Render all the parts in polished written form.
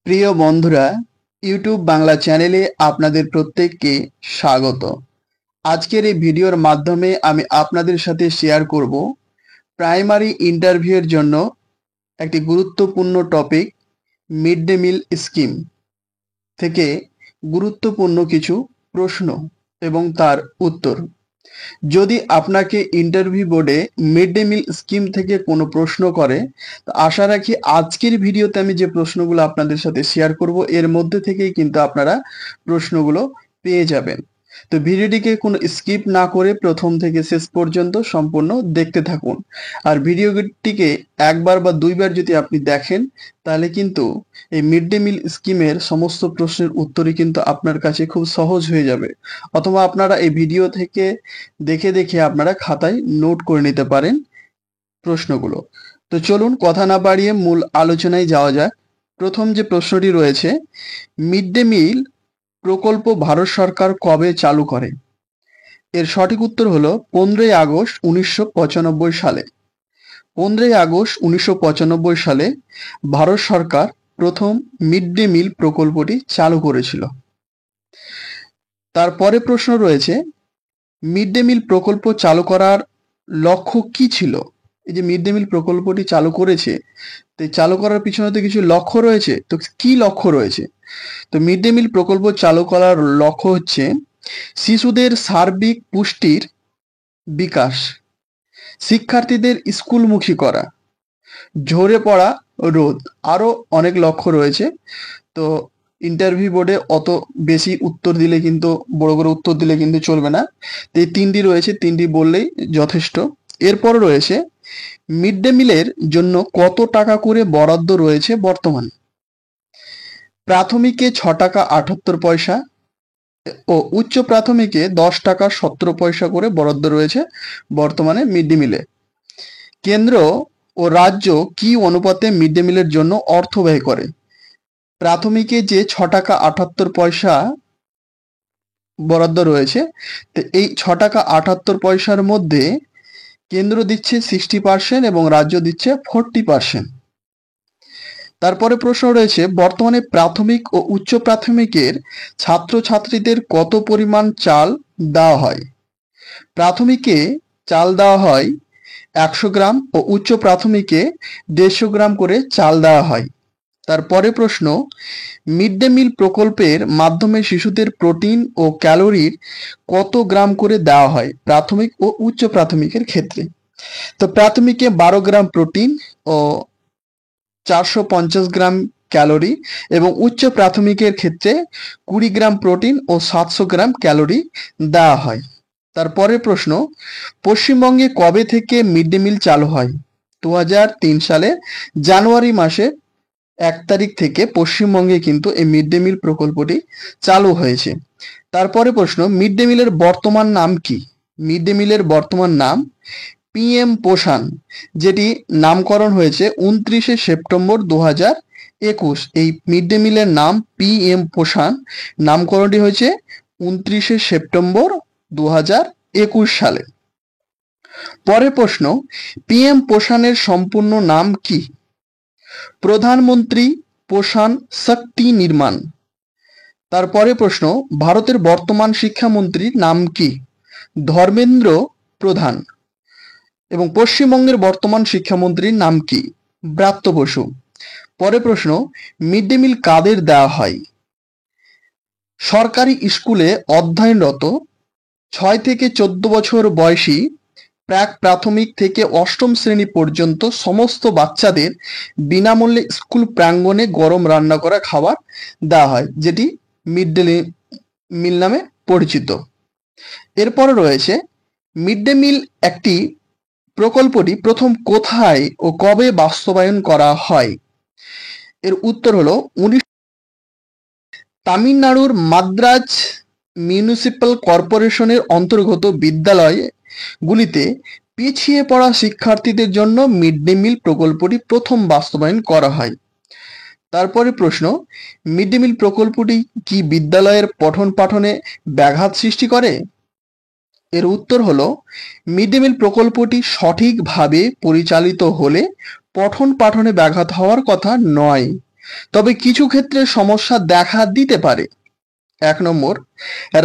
প্রিয় বন্ধুরা, ইউটিউব বাংলা চ্যানেলে আপনাদের প্রত্যেককে স্বাগত। আজকের এই ভিডিওর মাধ্যমে আমি আপনাদের সাথে শেয়ার করব প্রাইমারি ইন্টারভিউয়ের জন্য একটি গুরুত্বপূর্ণ topic, mid day meal scheme থেকে গুরুত্বপূর্ণ কিছু প্রশ্ন এবং তার উত্তর। যদি আপনাকে ইন্টারভিউ বোর্ডে মিড ডে মিল স্কিম থেকে কোনো প্রশ্ন করে, তো আশা রাখি আজকের ভিডিওতে আমি যে প্রশ্নগুলো আপনাদের সাথে শেয়ার করব এর মধ্যে থেকেই কিন্তু আপনারা প্রশ্নগুলো পেয়ে যাবেন। তো ভিডিওটিকে কোনো স্কিপ না করে প্রথম থেকে শেষ পর্যন্ত সম্পূর্ণ দেখতে থাকুন। আর ভিডিওটিকে একবার বা দুইবার যদি আপনি দেখেন, তাহলে কিন্তু এই মিড ডে মিল স্কিমের সমস্ত প্রশ্নের উত্তরই কিন্তু আপনার কাছে খুব সহজ হয়ে যাবে। অথবা আপনারা এই ভিডিও থেকে দেখে দেখে আপনারা খাতায় নোট করে নিতে পারেন প্রশ্নগুলো। তো চলুন কথা না বাড়িয়ে মূল আলোচনায় যাওয়া যাক। প্রথম যে প্রশ্নটি রয়েছে, মিড ডে মিল প্রকল্প ভারত সরকার কবে চালু করে? এর সঠিক উত্তর হলো 15ই আগস্ট 1995 সালে। 15ই আগস্ট 1995 সালে ভারত সরকার প্রথম মিড ডে মিল প্রকল্পটি চালু করেছিল। তারপরে প্রশ্ন রয়েছে, মিড ডে মিল প্রকল্প চালু করার লক্ষ্য কি ছিল? এই যে মিড ডে মিল প্রকল্পটি চালু করেছে, তো চালু করার পিছনে তো কিছু লক্ষ্য রয়েছে, তো কি লক্ষ্য রয়েছে? তো মিড ডে মিল প্রকল্প চালু করার লক্ষ্য হচ্ছে শিশুদের সার্বিক পুষ্টির বিকাশ, শিক্ষার্থীদের স্কুলমুখী করা, ঝরে পড়া রোধ, আরো অনেক লক্ষ্য রয়েছে। তো ইন্টারভিউ বোর্ডে অত বেশি উত্তর দিলে কিন্তু, বড় করে উত্তর দিলে কিন্তু চলবে না। তো এই তিনটি রয়েছে, তিনটি বললেই যথেষ্ট। এরপর রয়েছে, মিড ডে মিলের জন্য কত টাকা করে বরাদ্দ রয়েছে বর্তমানে? প্রাথমিকে 6 টাকা 78 পয়সা ও উচ্চ প্রাথমিকে 10 টাকা 17 পয়সা করে বরাদ্দ রয়েছে বর্তমানে মিড ডে মিলে। কেন্দ্র ও রাজ্য কি অনুপাতে মিড ডে মিলের জন্য অর্থ ব্যয় করে? প্রাথমিকে যে 6 টাকা 78 পয়সা বরাদ্দ রয়েছে, তো এই 6 টাকা 78 পয়সার মধ্যে কেন্দ্র দিচ্ছে 60% এবং রাজ্য দিচ্ছে 40%। তারপরে প্রশ্ন রয়েছে, বর্তমানে প্রাথমিক ও উচ্চ প্রাথমিকের ছাত্রছাত্রীদের কত পরিমাণ চাল দেওয়া হয়? প্রাথমিকে চাল দেওয়া হয় 100 গ্রাম ও উচ্চ প্রাথমিকে 150 গ্রাম করে চাল দেওয়া হয়। তারপরে প্রশ্ন, মিড ডে মিল প্রকল্পের মাধ্যমে শিশুদের প্রোটিন ও ক্যালোরির কত গ্রাম করে দেওয়া হয় প্রাথমিক ও উচ্চ প্রাথমিকের ক্ষেত্রে? তো প্রাথমিকে 12 গ্রাম প্রোটিন ও 450 গ্রাম ক্যালোরি এবং উচ্চ প্রাথমিকের ক্ষেত্রে 20 গ্রাম প্রোটিন ও 700 গ্রাম ক্যালোরি দেওয়া হয়। তারপরের প্রশ্ন, পশ্চিমবঙ্গে কবে থেকে মিড ডে মিল চালু হয়? 2003 সালের জানুয়ারি মাসে 1 তারিখ থেকে পশ্চিমবঙ্গে কিন্তু এই মিড ডে মিল প্রকল্পটি চালু হয়েছে। তারপরে প্রশ্ন, মিড ডে মিলের বর্তমান নাম কি? মিড ডে মিলের বর্তমান নাম পিএম পোষণ, যেটি নামকরণ হয়েছে 29শে সেপ্টেম্বর 2021। এই মিড ডে মিলের নাম পিএম পোষণ, নামকরণটি হয়েছে 29শে সেপ্টেম্বর 2021 সালে। পরের প্রশ্ন, পিএম পোষণের সম্পূর্ণ নাম কি? প্রধানমন্ত্রী পোষণ শক্তি নির্মাণ। তারপরে প্রশ্ন, ভারতের বর্তমান শিক্ষামন্ত্রীর নাম কি? ধর্মেন্দ্র প্রধান। এবং পশ্চিমবঙ্গের বর্তমান শিক্ষামন্ত্রীর নাম কি? ব্রাত্য বসু। পরের প্রশ্ন, মিড ডে মিল কাদের দেওয়া হয়? সরকারি স্কুলে অধ্যয়নরত 6 থেকে 14 বছর বয়সী প্রাক প্রাথমিক থেকে অষ্টম শ্রেণী পর্যন্ত সমস্ত বাচ্চাদের বিনামূল্যে স্কুল প্রাঙ্গণে গরম রান্না করা খাবার দেওয়া হয়, যেটি মিড ডে মিল নামে পরিচিত। এরপরে রয়েছে, মিড ডে মিল একটি প্রকল্পটি প্রথম কোথায় ও কবে বাস্তবায়ন করা হয়? এর উত্তর হলো তামিলনাড়ুর মাদ্রাজ মিউনিসিপাল কর্পোরেশনের অন্তর্গত বিদ্যালয়গুলিতে পিছিয়ে পড়া শিক্ষার্থীদের জন্য মিড ডে মিল প্রকল্পটি প্রথম বাস্তবায়ন করা হয়। তারপরে প্রশ্ন, মিড ডে মিল প্রকল্পটি কি বিদ্যালয়ের পঠন পাঠনে ব্যাঘাত সৃষ্টি করে? এর উত্তর হলো, মিড ডে মিল প্রকল্পটি সঠিকভাবে পরিচালিত হলে পঠন পাঠনে ব্যাঘাত হওয়ার কথা নয়। তবে কিছু ক্ষেত্রে সমস্যা দেখা দিতে পারে। ১ নম্বর,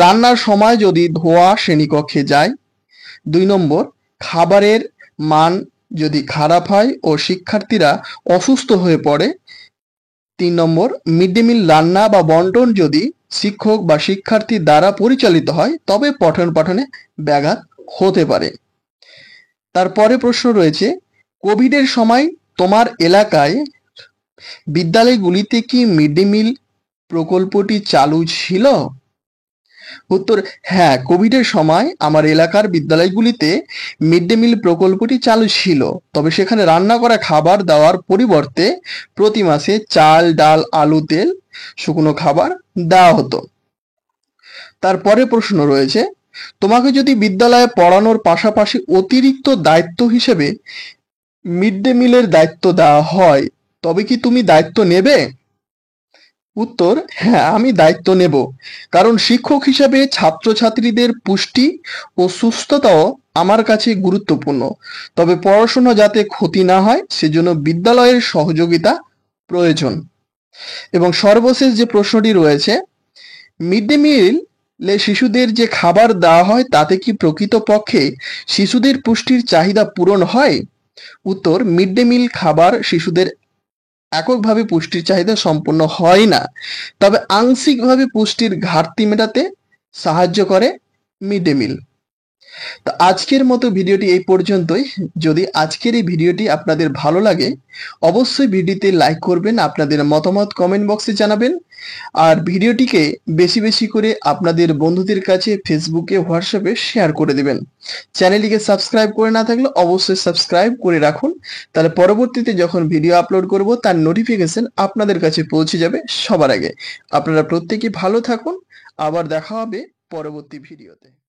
রান্নার সময় যদি ধোঁয়া শ্রেণীকক্ষে যায়। ২ নম্বর, খাবারের মান যদি খারাপ হয় ও শিক্ষার্থীরা অসুস্থ হয়ে পড়ে। ৩ নম্বর, মিড ডে মিল রান্না বা বন্টন যদি শিক্ষক বা শিক্ষার্থী দ্বারা পরিচালিত হয় তবে পঠন পাঠনে ব্যাঘাত হতে পারে। তারপরে প্রশ্ন রয়েছে, কোভিডের সময় তোমার এলাকায় বিদ্যালয়গুলিতে কি মিড ডে মিল প্রকল্পটি চালু ছিল? উত্তর, হ্যাঁ, কোভিডের সময় আমার এলাকার বিদ্যালয়গুলিতে মিড ডে মিল প্রকল্পটি চালু ছিল। তবে সেখানে রান্না করা খাবার দেওয়ার পরিবর্তে প্রতি মাসে চাল, ডাল, আলু, তেল, শুকনো খাবার দেওয়া হতো। তারপরে প্রশ্ন রয়েছে, তোমাকে যদি বিদ্যালয়ে পড়ানোর পাশাপাশি অতিরিক্ত দায়িত্ব হিসেবে মিড ডে মিলের দায়িত্ব দেওয়া হয় তবে কি তুমি দায়িত্ব নেবে? উত্তর, হ্যাঁ, আমি দায়িত্ব নেব। কারণ শিক্ষক হিসাবে ছাত্রছাত্রীদের পুষ্টি ও সুস্থতাও আমার কাছে গুরুত্বপূর্ণ। তবে পড়াশোনা যাতে ক্ষতি না হয় সেজন্য বিদ্যালয়ের সহযোগিতা প্রয়োজন। এবং সর্বশেষ যে প্রশ্নটি রয়েছে, মিড ডে মিলে শিশুদের যে খাবার দেওয়া হয় তাতে কি প্রকৃতপক্ষে শিশুদের পুষ্টির চাহিদা পূরণ হয়? উত্তর, মিড ডে মিল খাবার শিশুদের এককভাবে পুষ্টির চাহিদা সম্পূর্ণ হয় না, তবে আংশিকভাবে পুষ্টির ঘাটতি মেটাতে সাহায্য করে মিড ডে মিল। তো আজকের মতো ভিডিওটি এই পর্যন্তই। যদি আজকের এই ভিডিওটি আপনাদের ভালো লাগে অবশ্যই ভিডিওতে লাইক করবেন, আপনাদের মতামত কমেন্ট বক্সে জানাবেন, আর ভিডিওটিকে বেশি বেশি করে আপনাদের বন্ধুদের কাছে ফেসবুকে হোয়াটসঅ্যাপে শেয়ার করে দেবেন। চ্যানেলটিকে সাবস্ক্রাইব করে না থাকলে অবশ্যই সাবস্ক্রাইব করে রাখুন, তাহলে পরবর্তীতে যখন ভিডিও আপলোড করব তার নোটিফিকেশন আপনাদের কাছে পৌঁছে যাবে সবার আগে। আপনারা প্রত্যেকেই ভালো থাকুন, আবার দেখা হবে পরবর্তী ভিডিওতে।